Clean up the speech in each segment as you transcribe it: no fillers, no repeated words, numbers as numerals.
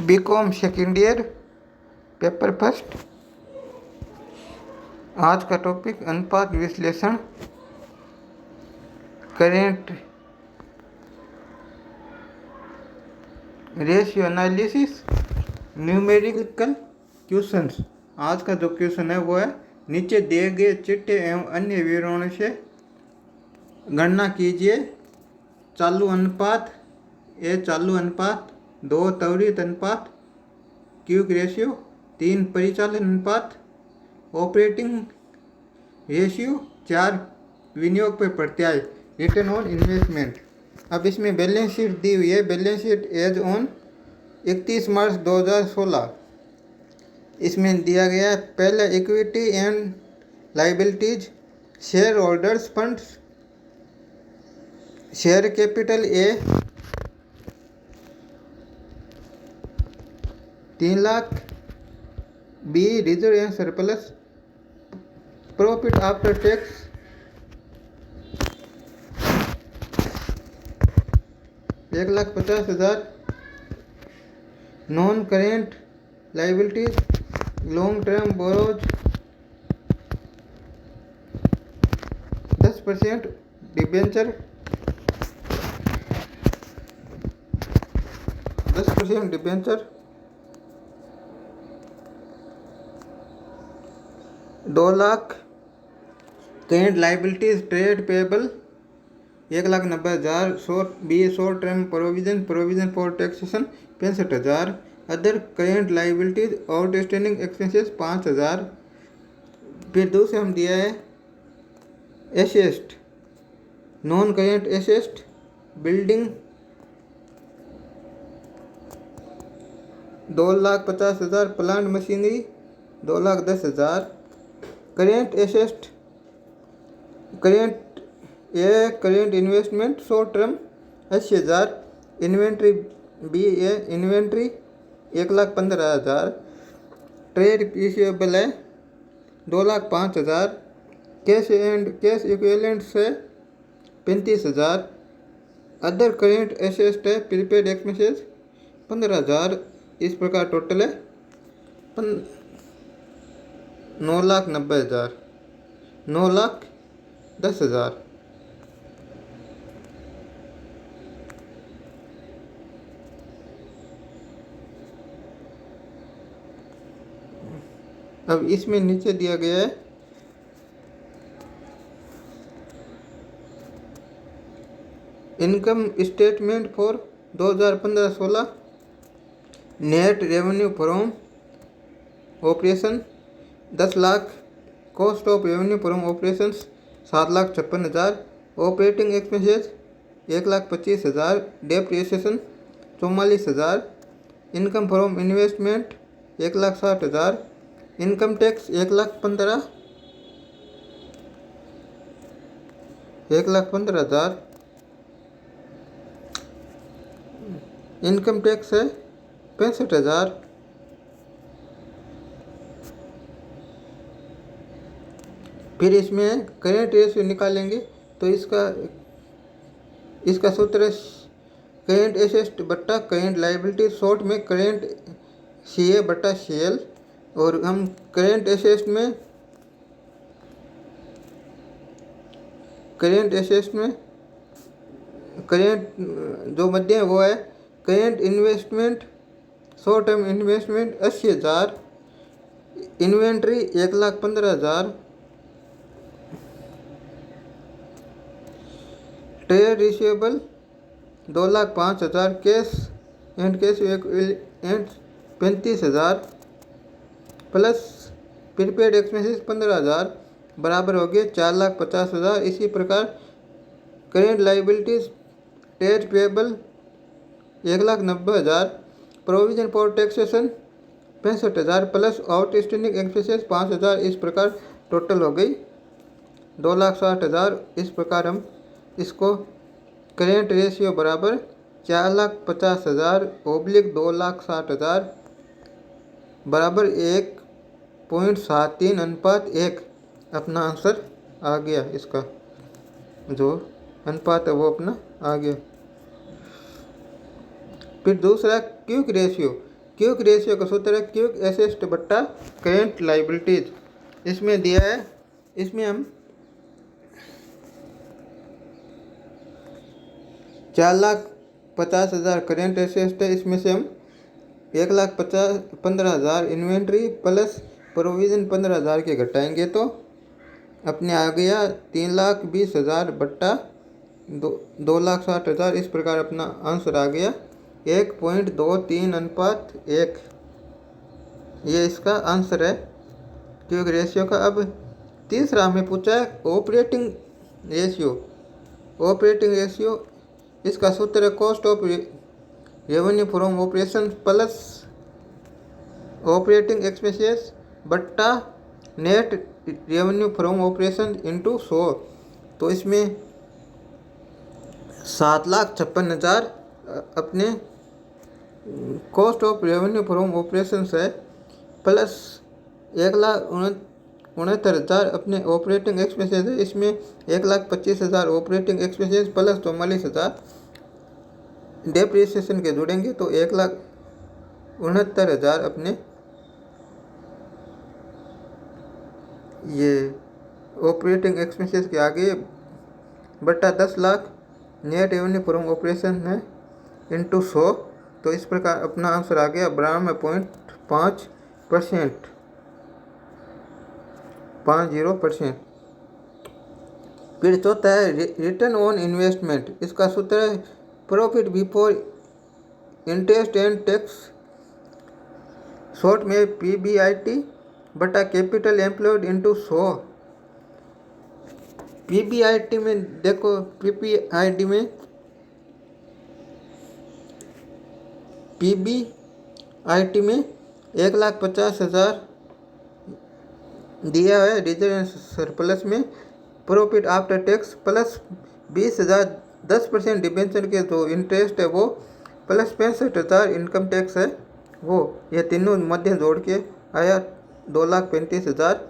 BCom second year paper first. आज का topic अनुपात विश्लेषण, current ratio analysis, numerical questions. आज का जो क्वेश्चन है वो है, नीचे दिए गए चिट्ठे एवं अन्य विवरणों से गणना कीजिए चालू अनुपात, ए चालू अनुपात, 2 त्वरित अनुपात, क्विक रेशियो, 3 परिचालन अनुपात, ऑपरेटिंग रेशियो, 4 विनियोग पर प्रत्याय, रिटर्न ऑन इन्वेस्टमेंट। अब इसमें बैलेंस शीट दी हुई है। Balance sheet as on 31 March 2016। इसमें दिया गया है, पहले equity and liabilities, share holders funds, share capital a 3 lakh, b reserve and surplus, profit after tax 1,50,000, non current liabilities, long term borrows 10%, debenture 10% debenture, 2 lakh current liabilities, trade payable 1,90,000, b short term provision for taxation 65,000, other current liabilities outstanding expenses 5,000। फिर दूसरे हम दिया है asset, non current asset, building 2,50,000, plant machinery 2,10,000, current asset, current investment short term 80,000, inventory बी ए inventory 1,15,000, trade receivable है 2,05,000, cash and cash equivalent से 35,000, other current asset है प्रीपेड एक्सपेंसेस 15,000। इस प्रकार टोटल है 9,90,000, 9,10,000। अब इसमें नीचे दिया गया है, income statement for 2015-16, net revenue from operation 10 lakh, cost of revenue from operations 7,56,000, operating expenses 1,25,000, depreciation 44,000, income from investment 1,60,000, income tax 1,15,000, income tax है 65,000। फिर इसमें करेंट रेशियो निकालेंगे तो इसका सूत्र करेंट एसेट बट्टा करेंट लाइबिलिटी, शॉर्ट में करेंट सी ए बट्टा सी एल। और हम करेंट एसेट में करेंट जो मध्य है वो है current investment, short term investment 80,000, inventory 1,15,000, trade receivable 2,05,000, cash and cash equivalent 35,000 plus prepaid expenses 15,000 बराबर हो गए 4,50,000। इसी प्रकार current liabilities, trade payable 1,90,000, provision for taxation 65,000 plus outstanding expenses 5,000। इस प्रकार टोटल हो गई 2,60,000। इस प्रकार हम इसको करेंट रेशियो बराबर 4,50,000 / 2,60,000 बराबर 1.73 अनुपात 1 अपना आंसर आ गया। इसका जो अनुपात है वो अपना आ गया। फिर दूसरा क्विक क्विक रेशियो का सूत्र है क्विक एसेट बट्टा करेंट लाइबिलिटीज। इसमें दिया है, इसमें हम 4,50,000 करेंट एसेट है, इसमें से हम 1,15,000 इन्वेंट्री प्लस प्रोविज़न 15,000 के घटाएंगे तो अपने आ गया 3,20,000 बट्टा 2,60,000। इस प्रकार अपना आंसर आ गया 1.23:1। ये इसका आंसर है क्विक रेशियो का। अब तीसरा हमें पूछा है ऑपरेटिंग रेशियो। ऑपरेटिंग रेशियो इसका सूत्र है cost of revenue from operation plus operating expenses बट्टा net revenue from operation into 100। तो इसमें 7,56,000 अपने cost of revenue from operation है प्लस 1,69,000 अपने ऑपरेटिंग एक्सपेंसेस है। इसमें 1,25,000 ऑपरेटिंग एक्सपेंसेस प्लस 44,000 डेप्रिसिएशन के जुड़ेंगे तो 1,69,000 अपने ये ऑपरेटिंग एक्सपेंसेस के आगे बट्टा 10 lakh net revenue from operation है इंटू 100। तो इस प्रकार अपना आंसर आ गया 92.5%। 50%। फिर चौथा है रिटर्न ऑन इन्वेस्टमेंट। इसका सूत्र है profit before interest and tax, short में PBIT बटा कैपिटल एम्प्लॉयड इंटू 100। PBIT में देखो, PBIT में 1,50,000 दिया है रिजर्व एंड सरप्लस में, profit after tax plus 20,000 10% debenture के जो इंटरेस्ट है वो प्लस 65,000 इनकम टैक्स है वो, ये तीनों मध्य जोड़ के आया 2,35,000।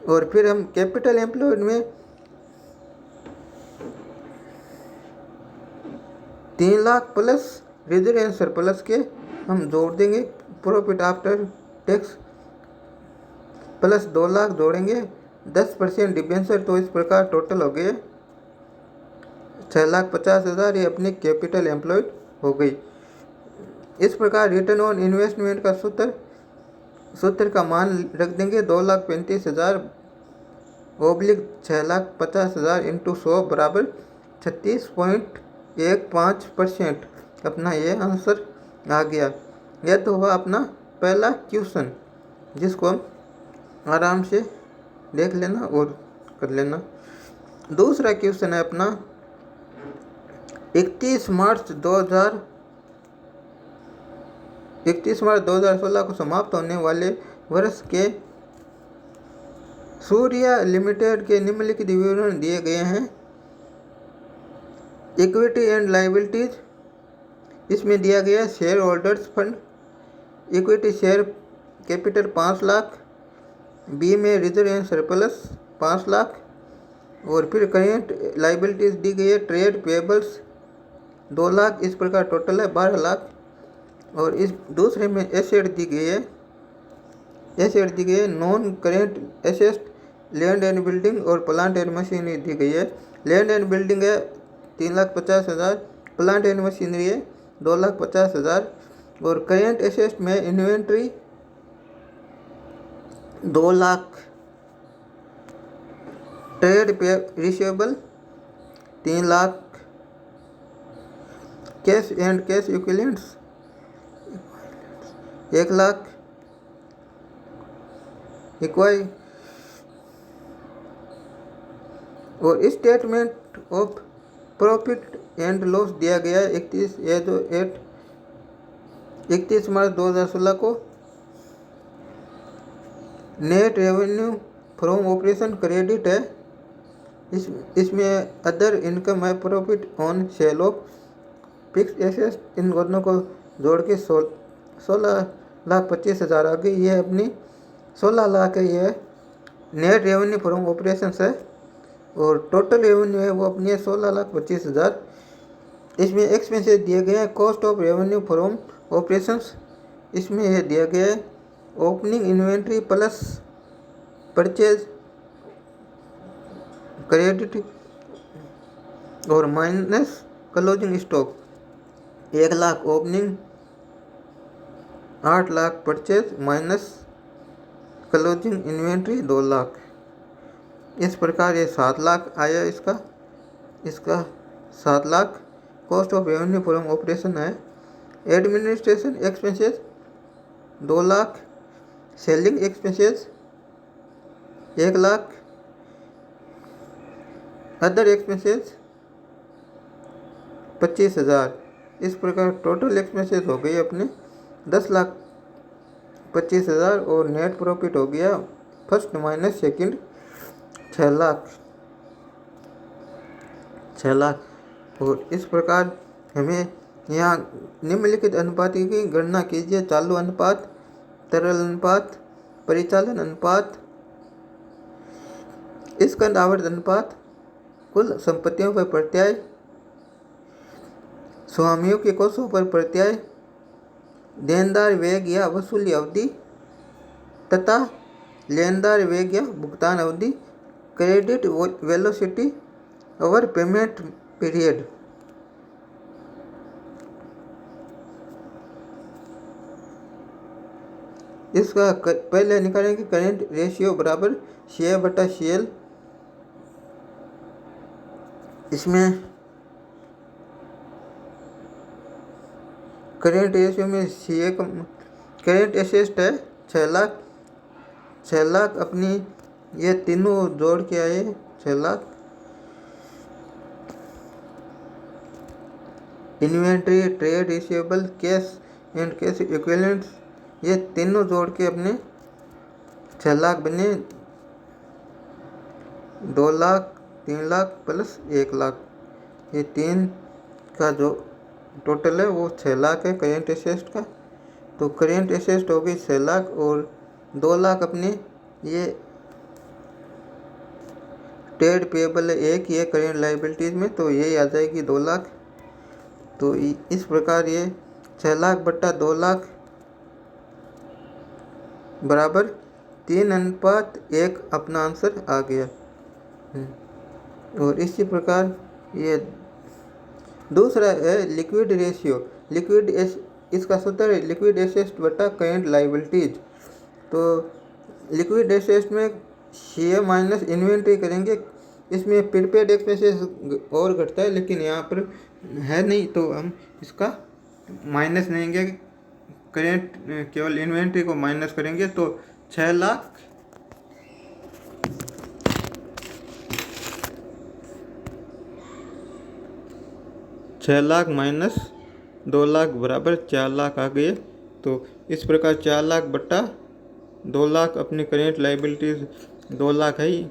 और फिर हम कैपिटल एम्प्लॉयड में 3 lakh plus reserve and surplus के हम जोड़ देंगे, profit after tax plus 2 lakh जोड़ेंगे 10% डिबेंचर। तो इस प्रकार टोटल हो गए 6,50,000। ये अपनी कैपिटल एम्प्लॉयड हो गई। इस प्रकार रिटर्न ऑन इन्वेस्टमेंट का सूत्र का मान रख देंगे 2,35,000 ओब्लिक 6,50,000 इंटू 100 बराबर 36.15%। अपना ये आंसर आ गया। यह तो हुआ अपना पहला क्वेश्चन, जिसको हम आराम से देख लेना और कर लेना। दूसरा क्वेश्चन है अपना 31 मार्च 2016 को समाप्त होने वाले वर्ष के सूर्या लिमिटेड के निम्नलिखित विवरण दिए गए हैं। इक्विटी एंड लायबिलिटीज, इसमें दिया गया share holders fund, equity share capital 5 lakh, b में रिजर्व एंड सरप्लस 5 लाख, और फिर करेंट लायबिलिटीज दी गई है ट्रेड पेबल्स 2 लाख। इस प्रकार टोटल है 12 लाख। और इस दूसरे में एसेट दी गई है non current asset land and building और प्लांट एंड मशीनरी दी गई है। लैंड एंड बिल्डिंग है 3,50,000, प्लांट एंड मशीनरी है 2,50,000। और करेंट एसेट में inventory 2 lakh, trade receivable 3 lakh, cash and cash equivalents 1 lakh, इक्वाई। और statement of profit and loss दिया गया है 31 मार्च 2016 को। Net revenue from operation credit है, इसमें अदर इनकम है profit on sale of fix asset. इन दोनों को जोड़ के 16,25,000 आ गई। ये अपनी 16 लाख है, ये नेट रेवेन्यू फ्रॉम ऑपरेशन है। और टोटल रेवेन्यू है वो अपनी है 16,25,000। इसमें एक्सपेंसेस दिए गए हैं cost of revenue from operations इसमें यह दिया गया है opening inventory plus purchase credit और minus closing stock 1,00,000 opening, 8,00,000 purchase minus closing inventory 2,00,000। इस प्रकार ये 7,00,000 आया इसका 7,00,000 cost of revenue from operation है। Administration expenses 2,00,000, selling expenses 1,00,000, other expenses 25,000। इस प्रकार टोटल एक्सपेंसेस हो गई अपने 10,25,000 और नेट प्रॉफिट हो गया फर्स्ट माइनस सेकंड 6,00,000। और इस प्रकार हमें यहाँ निम्नलिखित अनुपात की गणना कीजिए। चालू अनुपात, तरल अनुपात, परिचालन अनुपात, स्कंद आवर्त अनुपात, कुल संपत्तियों पर प्रत्याय, स्वामियों के कोषों पर प्रत्याय, देनदार वेग या वसूली अवधि तथा लेनदार वेग या भुगतान अवधि, credit velocity over payment period. इसका पहले निकालेंगे करेंट रेशियो बराबर CA/CL। इसमें करेंट रेशियो में CA का करेंट एसेट है 6,00,000, 6,00,000 अपनी ये तीनों जोड़ के आए 6,00,000। Inventory, trade receivable, cash and cash equivalents, ये तीनों जोड़ के अपने 6,00,000 बने। 2,00,000, 3,00,000 प्लस 1,00,000, ये तीन का जो टोटल है वो 6,00,000 है करेंट एसेट का। तो करेंट एसेट हो गई 6,00,000 और 2,00,000 अपने ये ट्रेड पेएबल है एक ही है करेंट लाइबिलिटीज में, तो यही आ जाएगी 2,00,000। तो इस प्रकार ये 6,00,000 बट्टा 2,00,000 बराबर 3:1 अपना आंसर आ गया। और इसी प्रकार ये दूसरा है लिक्विड रेशियो। इसका सूत्र है लिक्विड एसेट बटा करेंट लाइबिलिटीज। तो लिक्विड एसेट में CA माइनस इन्वेंट्री करेंगे। इसमें प्रीपेड एक्सपेंसेस और घटता है लेकिन यहाँ पर है नहीं, तो हम इसका माइनस लेंगे। करेंट केवल इन्वेंट्री को माइनस करेंगे तो 6,00,000 6,00,000 माइनस 2,00,000 बराबर 4,00,000 आ गए। तो इस प्रकार 4,00,000 बट्टा 2,00,000 अपनी करेंट लाइबिलिटीज 2,00,000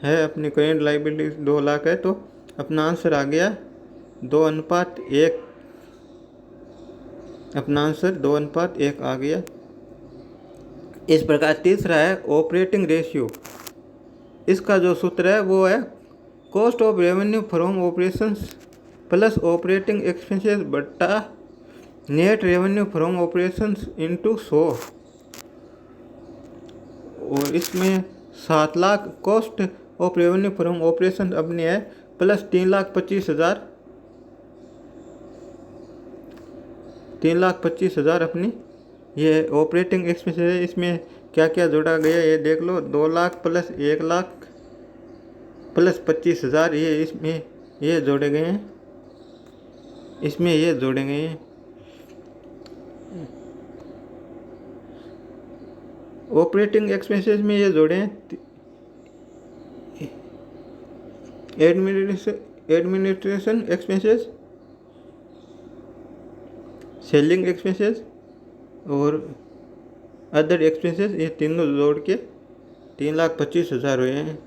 है अपनी करेंट लाइबिलिटीज 2,00,000 है, तो अपना आंसर आ गया 2:1। अपना आंसर 2:1 आ गया। इस प्रकार तीसरा है ऑपरेटिंग रेशियो। इसका जो सूत्र है वो है cost of revenue from operations plus operating expenses बट्टा net revenue from operations into 100। और इसमें 7,00,000 cost of revenue from operation अपनी है प्लस 3,25,000 3,25,000 अपनी ये ऑपरेटिंग एक्सपेंसेस है। इसमें क्या क्या जोड़ा गया ये देख लो। 2,00,000 प्लस 1,00,000 प्लस 25,000 ये इसमें ये जोड़े गए हैं, इसमें ये जोड़े गए हैं। ऑपरेटिंग एक्सपेंसेस में ये जोड़े हैं एडमिनिस्ट्रेशन एक्सपेंसेस, सेलिंग एक्सपेंसेस और अदर एक्सपेंसेस, ये तीनों जोड़ के 3,25,000 हुए हैं।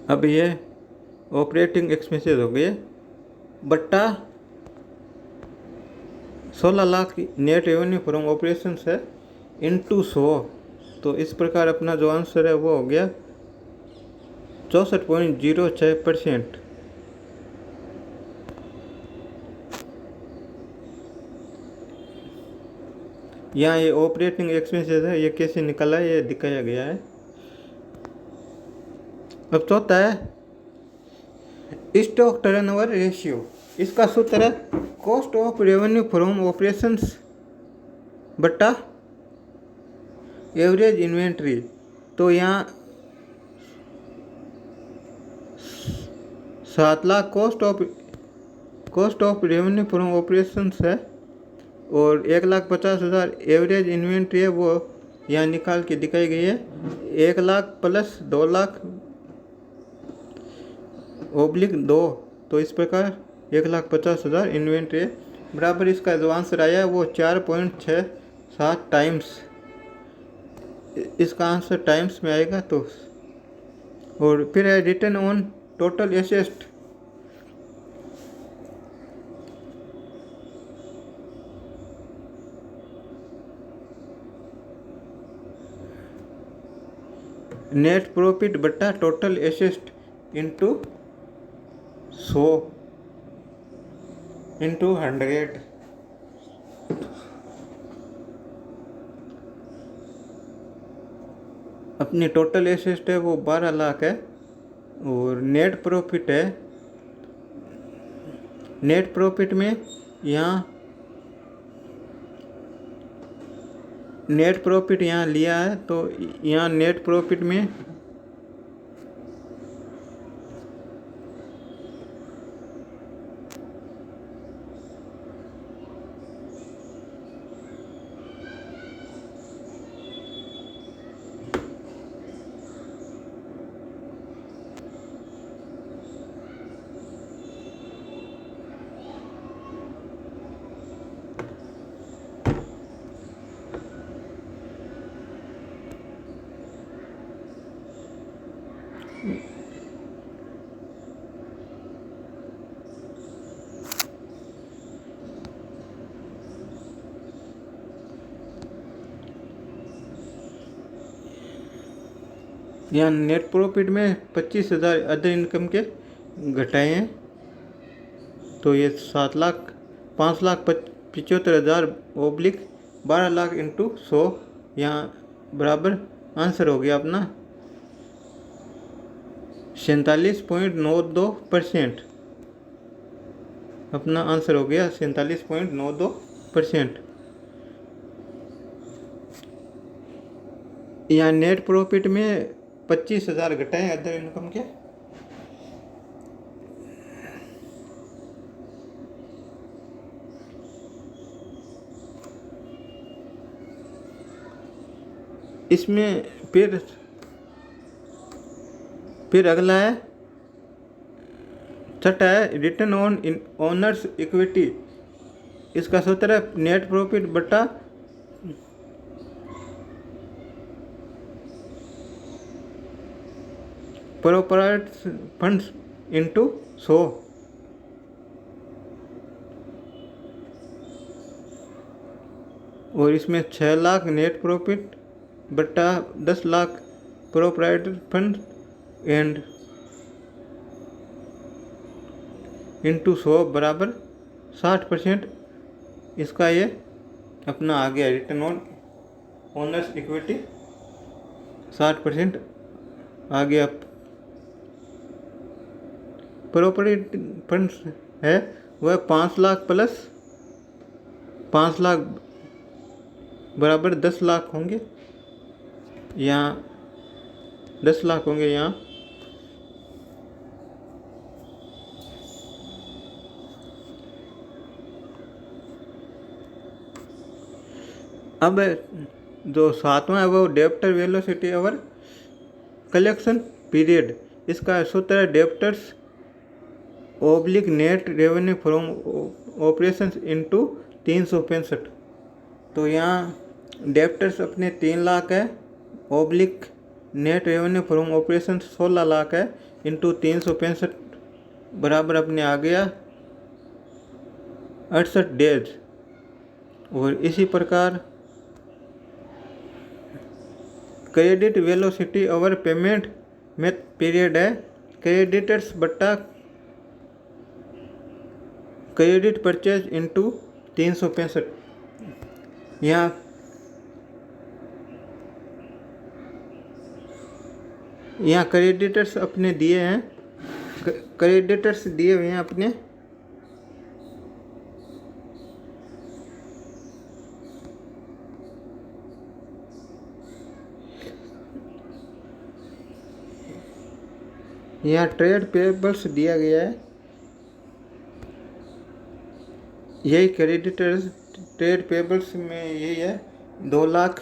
अब ये ऑपरेटिंग एक्सपेंसेस हो गए बट्टा 16 lakh net revenue from operation है इंटू 100। तो इस प्रकार अपना जो आंसर है वो हो गया 64.06%। यहाँ ये ऑपरेटिंग एक्सपेंसेस है, ये कैसे निकला है ये दिखाया गया है। अब चौथा है स्टॉक टर्नओवर रेशियो। इसका सूत्र है cost of revenue from operations बट्टा एवरेज इन्वेंट्री। तो यहाँ 7 lakh cost of revenue from operations है और 1,50,000 एवरेज इन्वेंट्री है, वो यहाँ निकाल के दिखाई गई है। 1 लाख प्लस 2 लाख ओब्लिक 2, तो इस प्रकार 1,50,000 इन्वेंट्री है बराबर। इसका जो आंसर आया है वो 4.67 टाइम्स, इसका आंसर टाइम्स में आएगा। तो और फिर है return on total asset. Net profit बट्टा टोटल एसेट इंटू 100 इंटू 100। अपनी टोटल एसेट है वो 12 लाख है और नेट प्रॉफिट है, नेट प्रॉफिट में यहाँ नेट प्रॉफिट यहाँ लिया है। तो यहाँ नेट प्रॉफिट में यहाँ नेट प्रॉफिट में 25,000 अदर इनकम के घटाए हैं। तो ये 5,75,000 ओब्लिक 12 लाख इंटू 100 यहाँ बराबर आंसर हो गया अपना 47.92%। अपना आंसर हो गया 47.92%। यहाँ नेट प्रॉफिट में 25,000 घटाए अदर इनकम के। इसमें फिर अगला है छठा है रिटर्न ऑन ओनर्स इक्विटी। इसका सूत्र है नेट प्रॉफिट बटा प्रॉपर्टी फंड्स इंटू 100। और इसमें 6 लाख नेट प्रॉफिट बट्टा 10 lakh property fund and into 100 बराबर 60%। इसका ये अपना आ गया रिटर्न ऑन ओनर्स इक्विटी 60% आ गया। प्रॉपर्टी फंड्स है वह 5 लाख प्लस 5 लाख बराबर 10 लाख होंगे, यहाँ 10 लाख होंगे यहाँ। अब जो सातवां है वो debtor velocity over collection period. इसका सूत्र है debtors oblique net revenue from operations into 365। तो यहाँ डेप्टर्स अपने 3 लाख है, oblique net revenue from operations 16 lakh है इंटू 365 बराबर अपने आ गया 68 डेज। और इसी प्रकार क्रेडिट वेलोसिटी ओवर पेमेंट में पीरियड है क्रेडिटर्स बट्टा क्रेडिट परचेज इंटू 365। यहाँ क्रेडिटर्स अपने दिए हैं, क्रेडिटर्स दिए हुए हैं अपने यहाँ ट्रेड पेबल्स दिया गया है। यही क्रेडिटर्स ट्रेड पेबल्स में यही है 2 लाख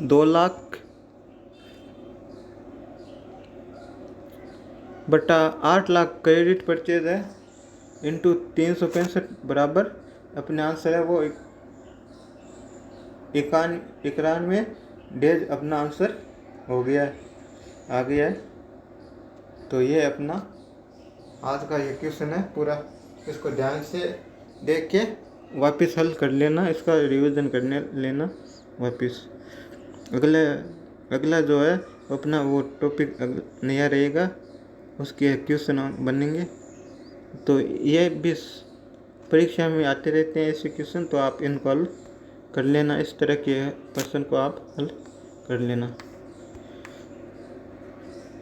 2 लाख बटा 8 लाख क्रेडिट परचेज है इंटू 365 बराबर अपने आंसर है वो 91 डेज अपना आंसर हो गया है, आ गया है। तो ये अपना आज का ये क्वेश्चन है पूरा, इसको ध्यान से देख के वापस हल कर लेना, इसका रिवीजन करने लेना वापस। अगला जो है अपना वो टॉपिक नया रहेगा, उसके क्वेश्चन बनेंगे। तो ये भी परीक्षा में आते रहते हैं ऐसे क्वेश्चन, तो आप इनको हल कर लेना, इस तरह के प्रश्न को आप हल कर लेना।